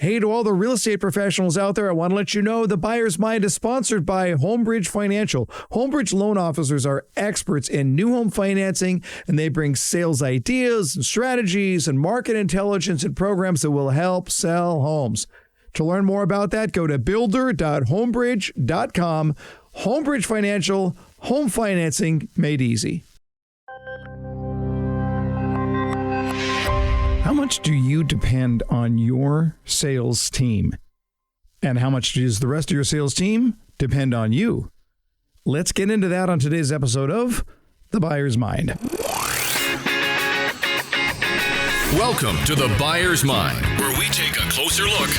Hey, to all the real estate professionals out there, I want to let you know the Buyer's Mind is sponsored by Homebridge Financial. Homebridge loan officers are experts in new home financing, and they bring sales ideas and strategies and market intelligence and programs that will help sell homes. To learn more about that, go to builder.homebridge.com. Homebridge Financial, home financing made easy. How much do you depend on your sales team? And how much does the rest of your sales team depend on you? Let's get into that on today's episode of The Buyer's Mind. Welcome to The Buyer's Mind, where we take a closer look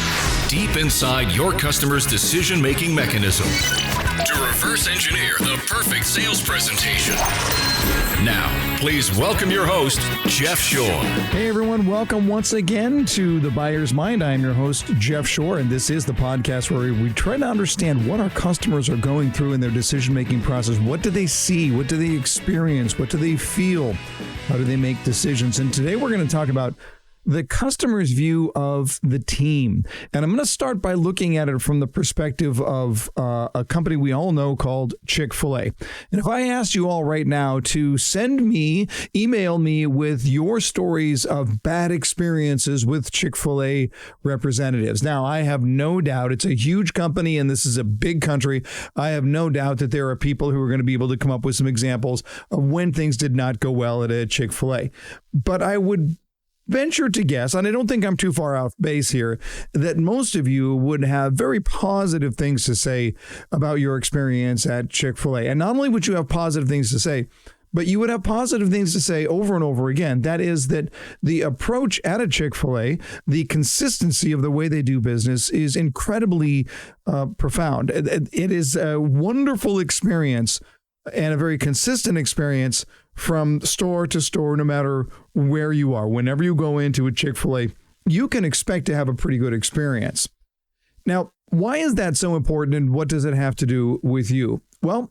deep inside your customer's decision-making mechanism to reverse engineer the perfect sales presentation. Now, please welcome your host, Jeff Shore. Hey everyone, welcome once again to The Buyer's Mind. I'm your host, Jeff Shore, and this is the podcast where we try to understand what our customers are going through in their decision-making process. What do they see? What do they experience? What do they feel? How do they make decisions? And today we're going to talk about the customer's view of the team. And I'm going to start by looking at it from the perspective of a company we all know called Chick-fil-A. And if I asked you all right now to email me with your stories of bad experiences with Chick-fil-A representatives. Now, I have no doubt it's a huge company and this is a big country. I have no doubt that there are people who are going to be able to come up with some examples of when things did not go well at a Chick-fil-A. But I would venture to guess, and I don't think I'm too far off base here, that most of you would have very positive things to say about your experience at Chick-fil-A. And not only would you have positive things to say, but you would have positive things to say over and over again. That is that the approach at a Chick-fil-A, the consistency of the way they do business is incredibly profound. It is a wonderful experience and a very consistent experience from store to store, no matter where you are. Whenever you go into a Chick-fil-A, you can expect to have a pretty good experience. Now, why is that so important and what does it have to do with you? Well,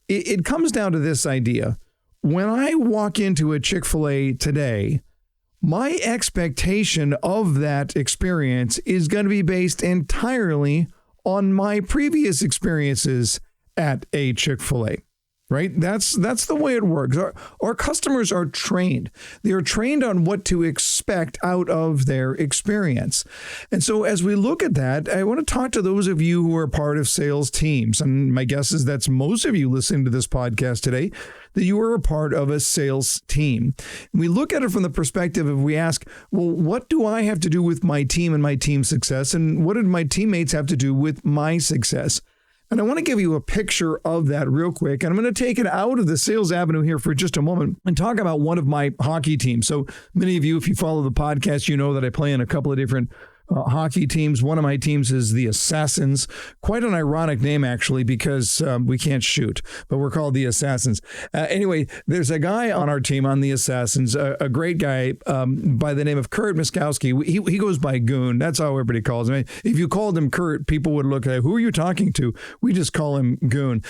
it comes down to this idea. When I walk into a Chick-fil-A today, my expectation of that experience is going to be based entirely on my previous experiences at a Chick-fil-A. Right? That's the way it works. Our customers are trained. They are trained on what to expect out of their experience. And so as we look at that, I want to talk to those of you who are part of sales teams. And my guess is that's most of you listening to this podcast today, that you are a part of a sales team. We look at it from the perspective of we ask, well, what do I have to do with my team and my team's success? And what did my teammates have to do with my success? And I want to give you a picture of that real quick. And I'm going to take it out of the sales avenue here for just a moment and talk about one of my hockey teams. So many of you, if you follow the podcast, you know that I play in a couple of different hockey teams. One of my teams is the Assassins. Quite an ironic name, actually, because we can't shoot, but we're called the Assassins. Anyway, there's a guy on our team on the Assassins, a great guy by the name of Kurt Miskowski. He goes by Goon. That's how everybody calls him. If you called him Kurt, people would look at, who are you talking to? We just call him Goon,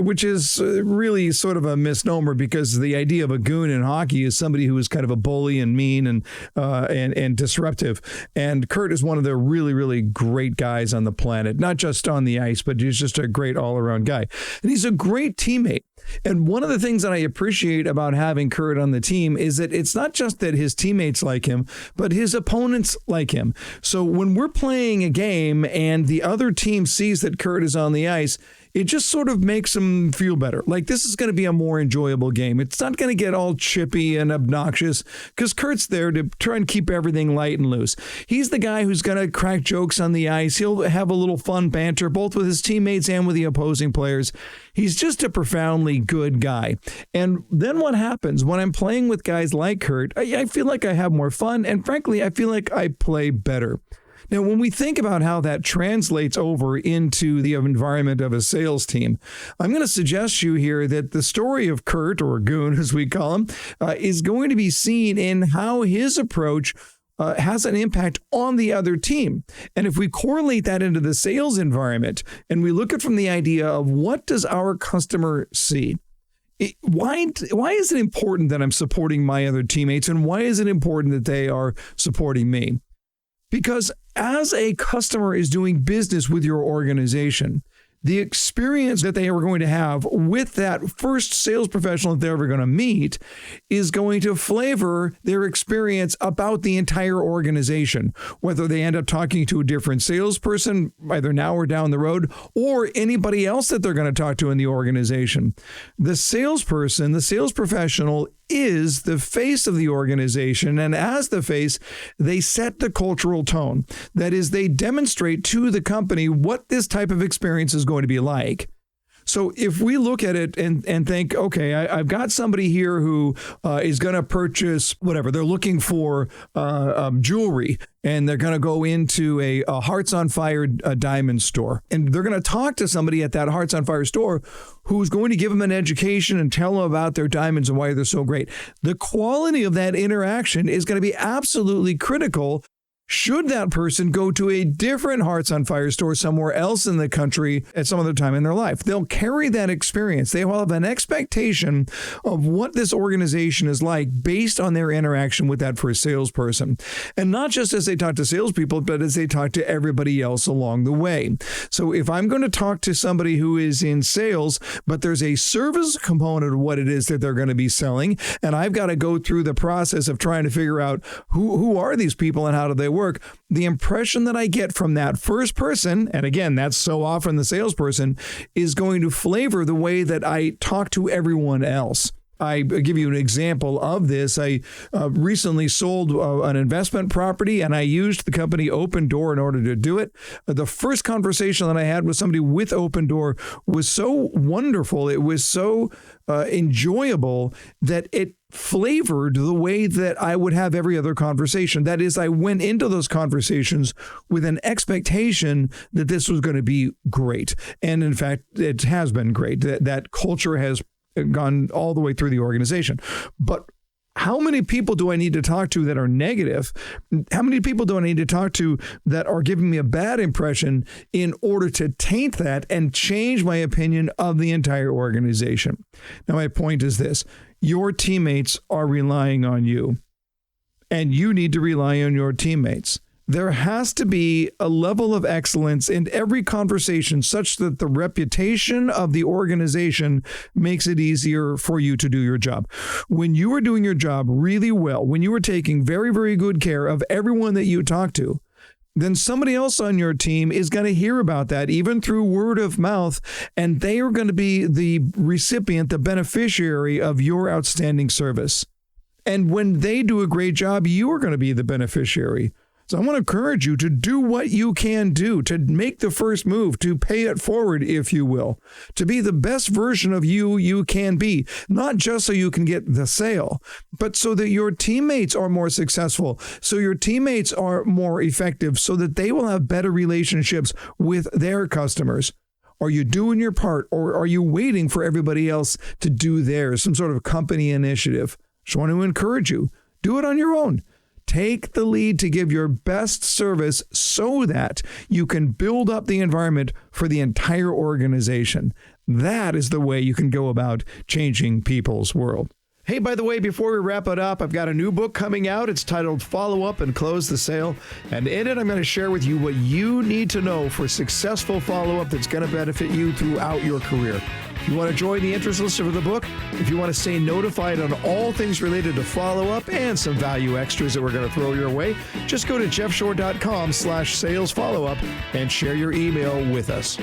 which is really sort of a misnomer because the idea of a goon in hockey is somebody who is kind of a bully and mean and disruptive. And Kurt is one of the really, really great guys on the planet, not just on the ice, but he's just a great all-around guy. And he's a great teammate. And one of the things that I appreciate about having Kurt on the team is that it's not just that his teammates like him, but his opponents like him. So when we're playing a game and the other team sees that Kurt is on the ice, it just sort of makes them feel better. Like this is going to be a more enjoyable game. It's not going to get all chippy and obnoxious because Kurt's there to try and keep everything light and loose. He's the guy who's going to crack jokes on the ice. He'll have a little fun banter, both with his teammates and with the opposing players. He's just a profoundly good guy. And then what happens when I'm playing with guys like Kurt, I feel like I have more fun. And frankly, I feel like I play better. Now, when we think about how that translates over into the environment of a sales team, I'm going to suggest you here that the story of Kurt, or Goon as we call him, is going to be seen in how his approach has an impact on the other team. And if we correlate that into the sales environment and we look at from the idea of what does our customer see? Why is it important that I'm supporting my other teammates, and why is it important that they are supporting me? Because as a customer is doing business with your organization, the experience that they are going to have with that first sales professional that they're ever going to meet is going to flavor their experience about the entire organization, whether they end up talking to a different salesperson, either now or down the road, or anybody else that they're going to talk to in the organization. The salesperson, the sales professional, is the face of the organization, and as the face, they set the cultural tone. That is, they demonstrate to the company what this type of experience is going to be like. So if we look at it and think, okay, I've got somebody here who is going to purchase whatever, they're looking for jewelry, and they're going to go into a Hearts on Fire diamond store, and they're going to talk to somebody at that Hearts on Fire store who's going to give them an education and tell them about their diamonds and why they're so great. The quality of that interaction is going to be absolutely critical. Should that person go to a different Hearts on Fire store somewhere else in the country at some other time in their life? They'll carry that experience. They will have an expectation of what this organization is like based on their interaction with that first salesperson. And not just as they talk to salespeople, but as they talk to everybody else along the way. So if I'm going to talk to somebody who is in sales, but there's a service component of what it is that they're going to be selling, and I've got to go through the process of trying to figure out who are these people and how do they work, the impression that I get from that first person, and again, that's so often the salesperson, is going to flavor the way that I talk to everyone else. I give you an example of this. I recently sold an investment property, and I used the company Open Door in order to do it. The first conversation that I had with somebody with Open Door was so wonderful. It was so enjoyable that it flavored the way that I would have every other conversation. That is, I went into those conversations with an expectation that this was going to be great. And in fact, it has been great. That culture has gone all the way through the organization. But how many people do I need to talk to that are negative? How many people do I need to talk to that are giving me a bad impression in order to taint that and change my opinion of the entire organization? Now, my point is this. Your teammates are relying on you, and you need to rely on your teammates. There has to be a level of excellence in every conversation such that the reputation of the organization makes it easier for you to do your job. When you are doing your job really well, when you are taking very, very good care of everyone that you talk to, then somebody else on your team is going to hear about that, even through word of mouth, and they are going to be the recipient, the beneficiary of your outstanding service. And when they do a great job, you are going to be the beneficiary. So I want to encourage you to do what you can do, to make the first move, to pay it forward, if you will, to be the best version of you can be, not just so you can get the sale, but so that your teammates are more successful, so your teammates are more effective, so that they will have better relationships with their customers. Are you doing your part, or are you waiting for everybody else to do theirs, some sort of company initiative? Just want to encourage you, do it on your own. Take the lead to give your best service so that you can build up the environment for the entire organization. That is the way you can go about changing people's world. Hey, by the way, before we wrap it up, I've got a new book coming out. It's titled Follow Up and Close the Sale. And in it, I'm going to share with you what you need to know for successful follow-up that's going to benefit you throughout your career. If you want to join the interest list of the book, if you want to stay notified on all things related to follow-up and some value extras that we're going to throw your way, just go to jeffshore.com/salesfollowup and share your email with us.